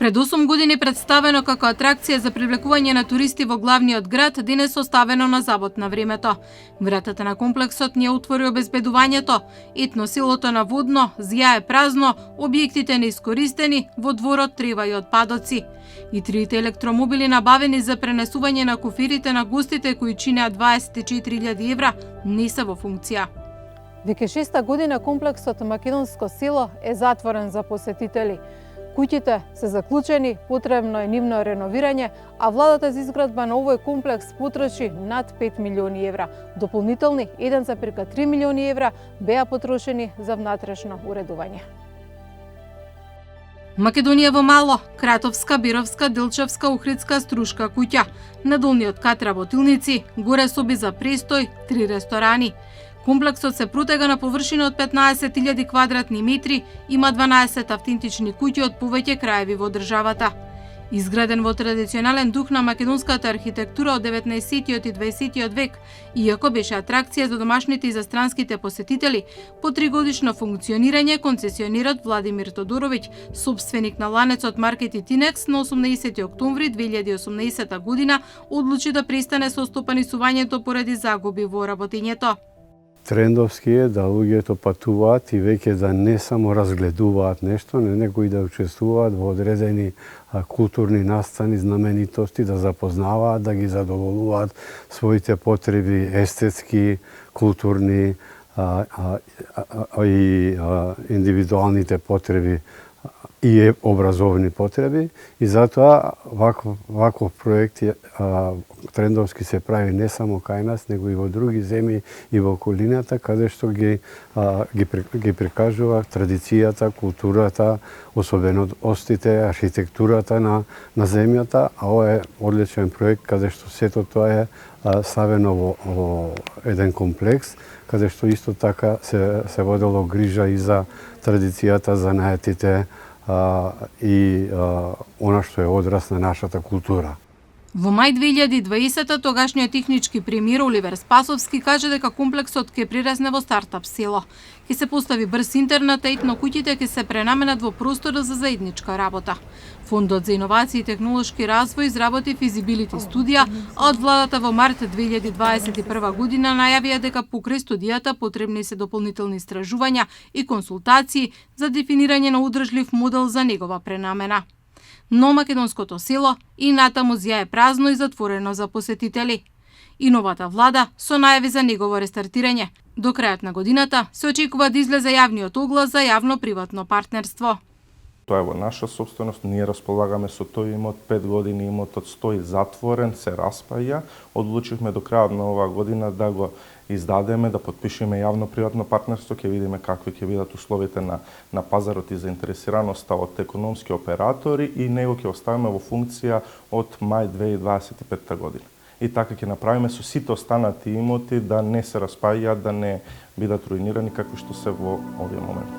Пред 8 години представено како атракција за привлекување на туристи во главниот град, денес оставено на забот на времето. Вратата на комплексот не отвори обезбедувањето, етносилото на водно, зја е празно, објектите неискористени, во дворот тревају отпадоци. И трите електромобили набавени за пренесување на куфирите на гостите кои чинеа 24.000 евра не се во функција. Веќе 6-та година комплексот Македонско село е затворен за посетители. Куќите се заклучени, потребно е нивно реновирање, а владата за изградба на овој комплекс потроши над 5 милиони евра. Дополнителни 1,3 милиони евра беа потрошени за внатрешно уредување. Македонија во мало, Кратовска, Бировска, Делчевска, Охридска, Струшка куќа. На долниот кат работилници, горе соби за престој, 3 ресторани. Комплексот се протега на површина од 15.000 квадратни метри, има 12 автентични куќи од повеќе краеви во државата. Изграден во традиционален дух на македонската архитектура од 19-тиот и 20-тиот век, иако беше атракција за домашните и за странските посетители, по 3-годишно функционирање концесионерот Владимир Тодоровиќ, собственик на ланецот Маркети Тинекс, на 18 октомври 2018 година одлучи да престане со стопанисувањето поради загуби во работењето. Трендовски е да луѓето патуваат и веќе да не само разгледуваат нешто, него и да учествуваат во одредени културни настани, знаменитости, да запознаваат, да ги задоволуваат своите потреби естетски, културни и индивидуалните потреби и образовни потреби, и затоа ваков проект трендовски се прави не само кај нас, него и во други земји и во околината, каде што ги прикажува традицијата, културата, особеностите, архитектурата на земјата, а ова е одличен проект каде што сето тоа е ставено во еден комплекс, каде што исто така се водело грижа и за традицијата, занаетите и она што е одраз на нашата култура. Во мај 2020 тогашниот технички премиер Оливер Спасовски кажа дека комплексот ќе прирасне во стартап село. Ќе се постави брз интернет, етно куќите ќе се пренаменат во простор за заедничка работа. Фондот за иновации и технолошки развој изработи физибилити студија, а од владата во март 2021 година најавија дека покрај студијата потребни се дополнителни истражувања и консултации за дефинирање на одржлив модел за негова пренамена. Но македонското село и натаму зја е празно и затворено за посетители. И новата влада со најави за негово рестартирање. До крајот на годината се очекува да излезе јавниот оглас за јавно-приватно партнерство. Тоа е во наша собственост, ние располагаме со тој имот, 5 години имотот стои затворен, се распаја. Одлучивме до крајот на оваа година да го издадеме, да подпишеме јавно-приватно партнерство, ќе видиме какви ќе бидат условите на пазарот и заинтересираноста од економски оператори и него ќе оставиме во функција од мај 2025 година. И така ќе направиме со сите останати имоти да не се распајаат, да не бидат руинирани какви што се во овој момент.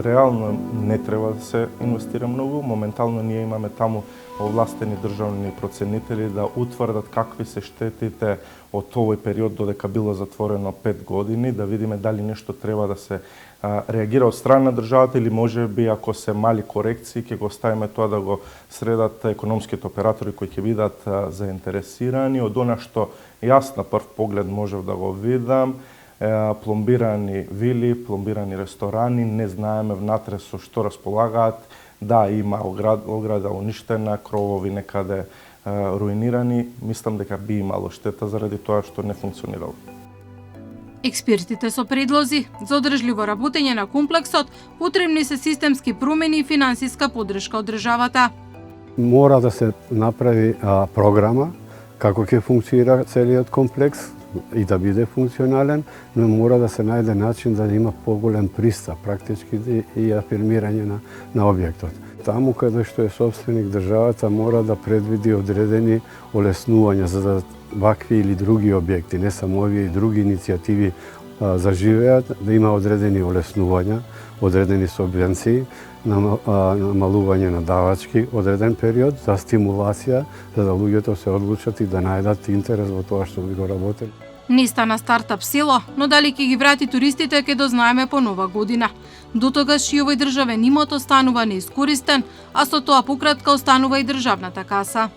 Реално не треба да се инвестира многу. Моментално ние имаме таму овластени државни проценители да утврдат какви се штетите од овој период додека било затворено 5 години, да видиме дали нешто треба да се реагира од страна на државата или можеби ако се мали корекции ќе го оставиме тоа да го средат економските оператори кои ќе бидат заинтересирани. Од она што јас на прв поглед можев да го видам, пломбирани вили, пломбирани ресторани, не знаеме внатре со што располагаат. Да, има ограда уништена, кровови некаде руинирани. Мислам дека би имало штета заради тоа што не функционирало. Експертите со предлози за одржливо работење на комплексот потребни се системски промени и финансиска поддршка од државата. Мора да се направи програма како ќе функционира целиот комплекс и да биде функционален, но мора да се најде начин да има поголем пристап практички и афирмирање на објектот. Таму каде што е собственик државата мора да предвиди одредени олеснувања за да вакви или други објекти, не само овие и други иницијативи заживеат, да има одредени олеснувања, одредени субвенции, намалување на давачки одреден период за стимулација, за да луѓето се одлучат и да најдат интерес во тоа што би го работели. Не стана стартап село, но дали ќе ги врати туристите ќе дознаеме по нова година. До тогаш и овој државен имот останува неискористен, а со тоа пократка останува и државната каса.